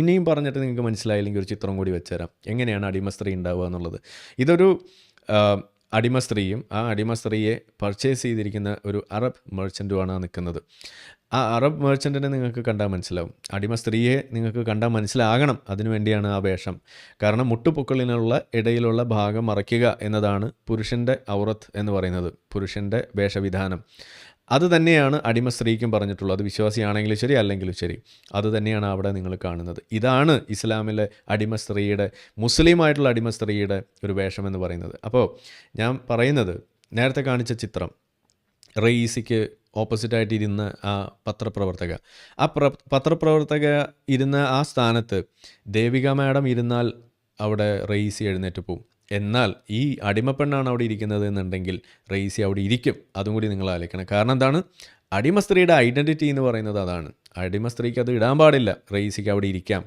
ഇനിയും പറഞ്ഞിട്ട് നിങ്ങൾക്ക് മനസ്സിലായില്ലെങ്കിൽ ഒരു ചിത്രം കൂടി വെച്ചുതരാം. എങ്ങനെയാണ് അടിമ സ്ത്രീ ഉണ്ടാവുക എന്നുള്ളത്. ഇതൊരു അടിമ സ്ത്രീയും ആ അടിമ സ്ത്രീയെ പർച്ചേസ് ചെയ്തിരിക്കുന്ന ഒരു അറബ് മെർച്ചൻറ്റുമാണ് നിൽക്കുന്നത്. ആ അറബ് മെർച്ചൻറ്റിനെ നിങ്ങൾക്ക് കണ്ടാൽ മനസ്സിലാവും. അടിമ സ്ത്രീയെ നിങ്ങൾക്ക് കണ്ടാൽ മനസ്സിലാകണം. അതിനുവേണ്ടിയാണ് ആ വേഷം. കാരണം മുട്ടുപൊക്കിളിനുള്ള ഇടയിലുള്ള ഭാഗം മറയ്ക്കുക എന്നതാണ് പുരുഷൻ്റെ ഔറത്ത് എന്ന് പറയുന്നത്. പുരുഷൻ്റെ വേഷവിധാനം. അത് തന്നെയാണ് അടിമ സ്ത്രീക്കും പറഞ്ഞിട്ടുള്ളത്. അത് വിശ്വാസിയാണെങ്കിലും ശരി അല്ലെങ്കിലും ശരി. അത് തന്നെയാണ് അവിടെ നിങ്ങൾ കാണുന്നത്. ഇതാണ് ഇസ്ലാമിലെ അടിമ സ്ത്രീയുടെ, മുസ്ലിമായിട്ടുള്ള അടിമ സ്ത്രീയുടെ ഒരു വേഷമെന്ന് പറയുന്നത്. അപ്പോൾ ഞാൻ പറയുന്നത്, നേരത്തെ കാണിച്ച ചിത്രം, റയീസിക്ക് ഓപ്പോസിറ്റായിട്ട് ഇരുന്ന ആ പത്രപ്രവർത്തക, ആ പത്രപ്രവർത്തക ഇരുന്ന ആ സ്ഥാനത്ത് ദേവിക മാഡം ഇരുന്നാൽ അവിടെ റയീസി എഴുന്നേറ്റ് പോവും. എന്നാൽ ഈ അടിമപ്പെണ്ണാണ് അവിടെ ഇരിക്കുന്നത് എന്നുണ്ടെങ്കിൽ റയീസി അവിടെ ഇരിക്കും. അതും കൂടി നിങ്ങൾ ആലോചിക്കണം. കാരണം എന്താണ്? അടിമ സ്ത്രീയുടെ ഐഡൻറ്റിറ്റി എന്ന് പറയുന്നത് അതാണ്. അടിമ സ്ത്രീക്ക് അത് ഇടാൻ പാടില്ല. റയീസിക്ക് അവിടെ ഇരിക്കാം.